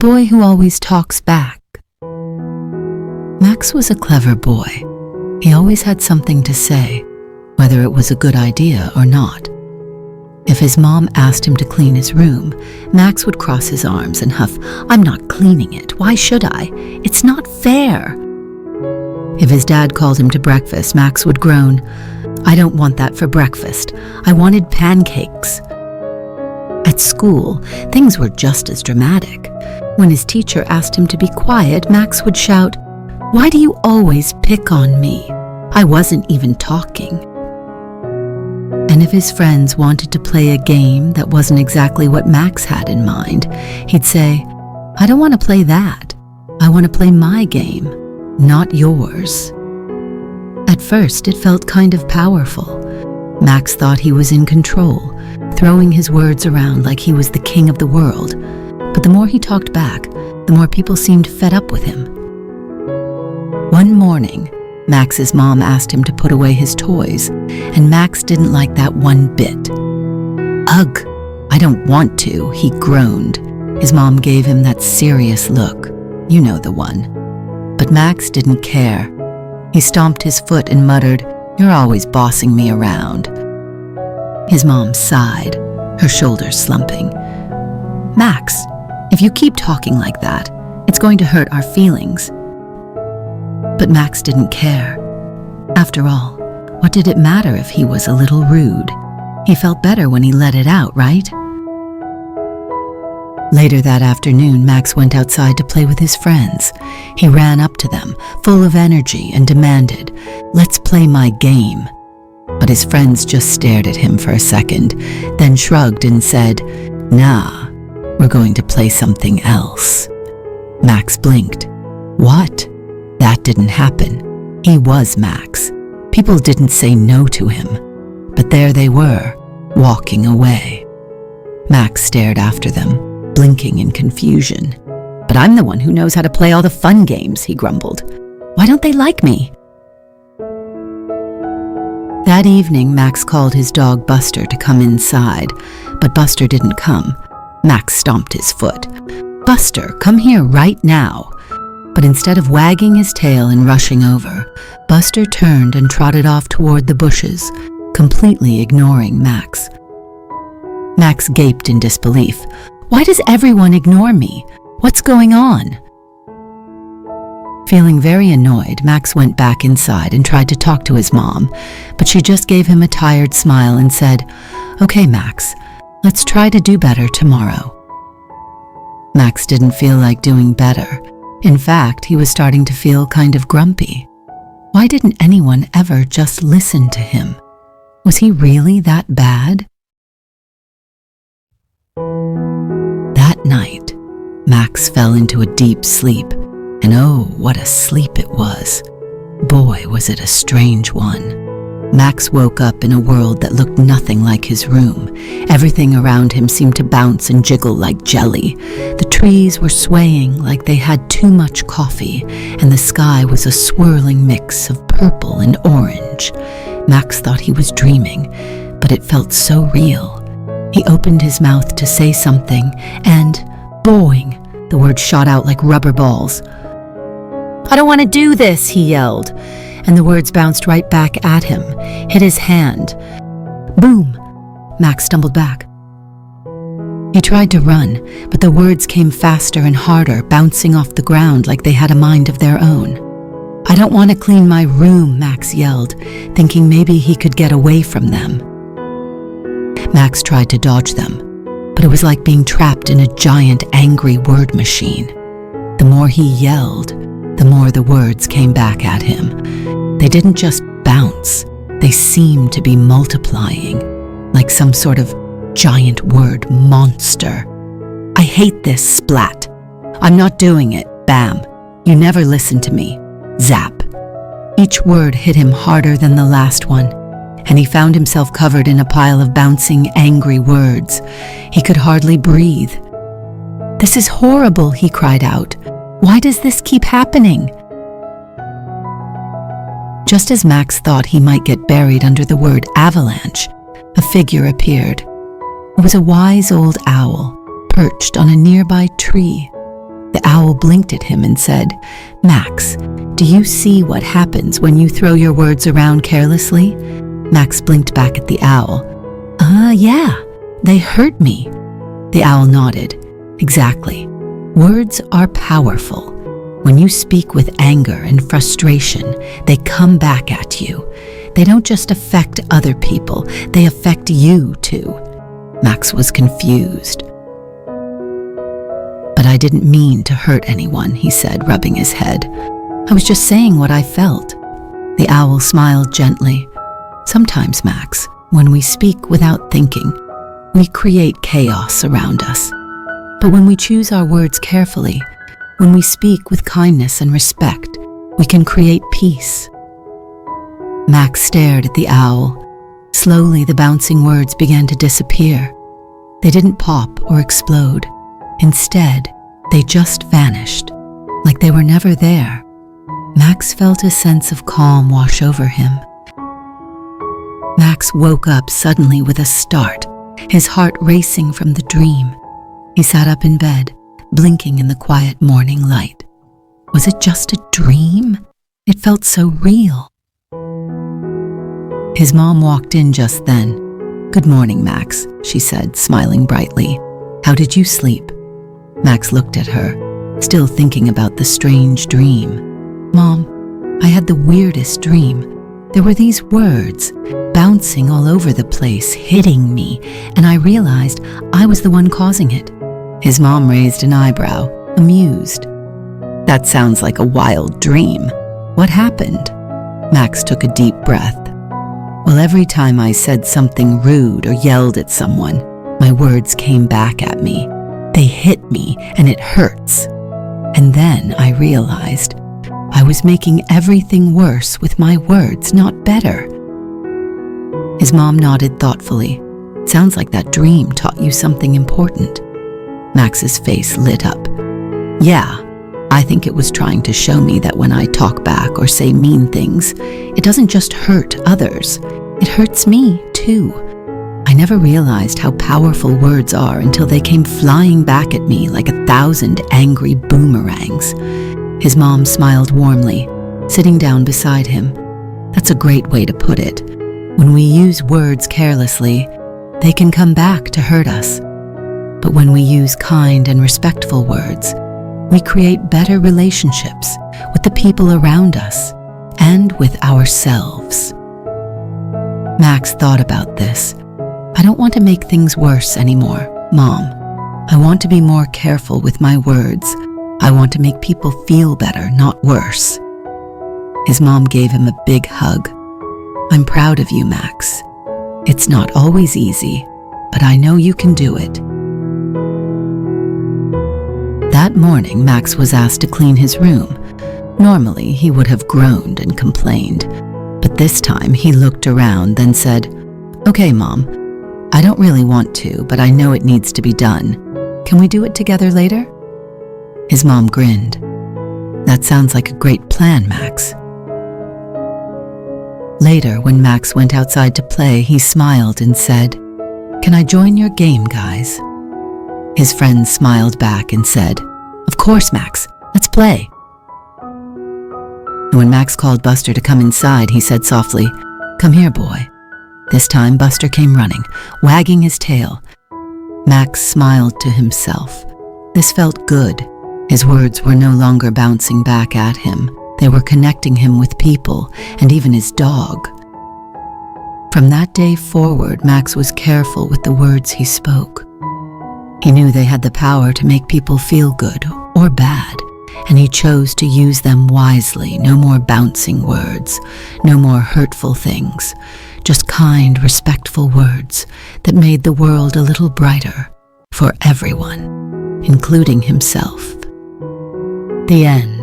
boy who always talks back. Max was a clever boy. He always had something to say, whether it was a good idea or not. If his mom asked him to clean his room, Max would cross his arms and huff, "I'm not cleaning it. Why should I? It's not fair." If his dad called him to breakfast, Max would groan, "I don't want that for breakfast. I wanted pancakes." At school, things were just as dramatic. When his teacher asked him to be quiet, Max would shout, "Why do you always pick on me? I wasn't even talking." And if his friends wanted to play a game that wasn't exactly what Max had in mind, he'd say, "I don't want to play that. I want to play my game, not yours." At first, it felt kind of powerful. Max thought he was in control, throwing his words around like he was the king of the world. But the more he talked back, the more people seemed fed up with him. One morning, Max's mom asked him to put away his toys, and Max didn't like that one bit. "Ugh, I don't want to," he groaned. His mom gave him that serious look. You know the one. But Max didn't care. He stomped his foot and muttered, "You're always bossing me around." His mom sighed, her shoulders slumping. "Max, if you keep talking like that, it's going to hurt our feelings." But Max didn't care. After all, what did it matter if he was a little rude? He felt better when he let it out, right? Later that afternoon, Max went outside to play with his friends. He ran up to them, full of energy, and demanded, "Let's play my game." But his friends just stared at him for a second, then shrugged and said, "Nah, we're going to play something else." Max blinked. What? That didn't happen. He was Max. People didn't say no to him. But there they were, walking away. Max stared after them, blinking in confusion. "But I'm the one who knows how to play all the fun games," he grumbled. "Why don't they like me?" That evening, Max called his dog Buster to come inside, but Buster didn't come. Max stomped his foot. "Buster, come here right now." But instead of wagging his tail and rushing over, Buster turned and trotted off toward the bushes, completely ignoring Max. Max gaped in disbelief. "Why does everyone ignore me? What's going on?" Feeling very annoyed, Max went back inside and tried to talk to his mom, but she just gave him a tired smile and said, "Okay, Max, let's try to do better tomorrow." Max didn't feel like doing better. In fact, he was starting to feel kind of grumpy. Why didn't anyone ever just listen to him? Was he really that bad? That night, Max fell into a deep sleep, and oh, what a sleep it was. Boy, was it a strange one. Max woke up in a world that looked nothing like his room. Everything around him seemed to bounce and jiggle like jelly. The trees were swaying like they had too much coffee, and the sky was a swirling mix of purple and orange. Max thought he was dreaming, but it felt so real. He opened his mouth to say something, and boing, the words shot out like rubber balls. "I don't want to do this," he yelled. And the words bounced right back at him, hit his hand. Boom! Max stumbled back. He tried to run, but the words came faster and harder, bouncing off the ground like they had a mind of their own. "I don't want to clean my room," Max yelled, thinking maybe he could get away from them. Max tried to dodge them, but it was like being trapped in a giant angry word machine. The more he yelled, the more the words came back at him. They didn't just bounce, they seemed to be multiplying, like some sort of giant word monster. "I hate this," splat. "I'm not doing it," bam. "You never listen to me," zap. Each word hit him harder than the last one, and he found himself covered in a pile of bouncing, angry words. He could hardly breathe. "This is horrible," he cried out. "Why does this keep happening?" Just as Max thought he might get buried under the word avalanche, a figure appeared. It was a wise old owl, perched on a nearby tree. The owl blinked at him and said, "Max, do you see what happens when you throw your words around carelessly?" Max blinked back at the owl. Yeah, they hurt me." The owl nodded. "Exactly. Words are powerful. When you speak with anger and frustration, they come back at you. They don't just affect other people, they affect you too." Max was confused. "But I didn't mean to hurt anyone," he said, rubbing his head. "I was just saying what I felt." The owl smiled gently. "Sometimes, Max, when we speak without thinking, we create chaos around us. But when we choose our words carefully, when we speak with kindness and respect, we can create peace." Max stared at the owl. Slowly, the bouncing words began to disappear. They didn't pop or explode. Instead, they just vanished, like they were never there. Max felt a sense of calm wash over him. Max woke up suddenly with a start, his heart racing from the dream. He sat up in bed, blinking in the quiet morning light. Was it just a dream? It felt so real. His mom walked in just then. "Good morning, Max," she said, smiling brightly. "How did you sleep?" Max looked at her, still thinking about the strange dream. "Mom, I had the weirdest dream. There were these words bouncing all over the place, hitting me, and I realized I was the one causing it." His mom raised an eyebrow, amused. "That sounds like a wild dream. What happened?" Max took a deep breath. "Well, every time I said something rude or yelled at someone, my words came back at me. They hit me, and it hurts. And then I realized I was making everything worse with my words, not better." His mom nodded thoughtfully. "Sounds like that dream taught you something important." Max's face lit up. "Yeah, I think it was trying to show me that when I talk back or say mean things, it doesn't just hurt others, it hurts me too. I never realized how powerful words are until they came flying back at me like 1,000 angry boomerangs." His mom smiled warmly, sitting down beside him. "That's a great way to put it. When we use words carelessly, they can come back to hurt us. But when we use kind and respectful words, we create better relationships with the people around us and with ourselves." Max thought about this. "I don't want to make things worse anymore, Mom. I want to be more careful with my words. I want to make people feel better, not worse." His mom gave him a big hug. "I'm proud of you, Max. It's not always easy, but I know you can do it." That morning, Max was asked to clean his room. Normally, he would have groaned and complained, but this time he looked around, then said, "Okay, Mom, I don't really want to, but I know it needs to be done. Can we do it together later?" His mom grinned. "That sounds like a great plan, Max." Later, when Max went outside to play, he smiled and said, "Can I join your game, guys?" His friends smiled back and said, "Of course, Max, let's play." And when Max called Buster to come inside, he said softly, "Come here, boy." This time, Buster came running, wagging his tail. Max smiled to himself. This felt good. His words were no longer bouncing back at him. They were connecting him with people and even his dog. From that day forward, Max was careful with the words he spoke. He knew they had the power to make people feel good or bad, and he chose to use them wisely. No more bouncing words, no more hurtful things, just kind, respectful words that made the world a little brighter for everyone, including himself. The end.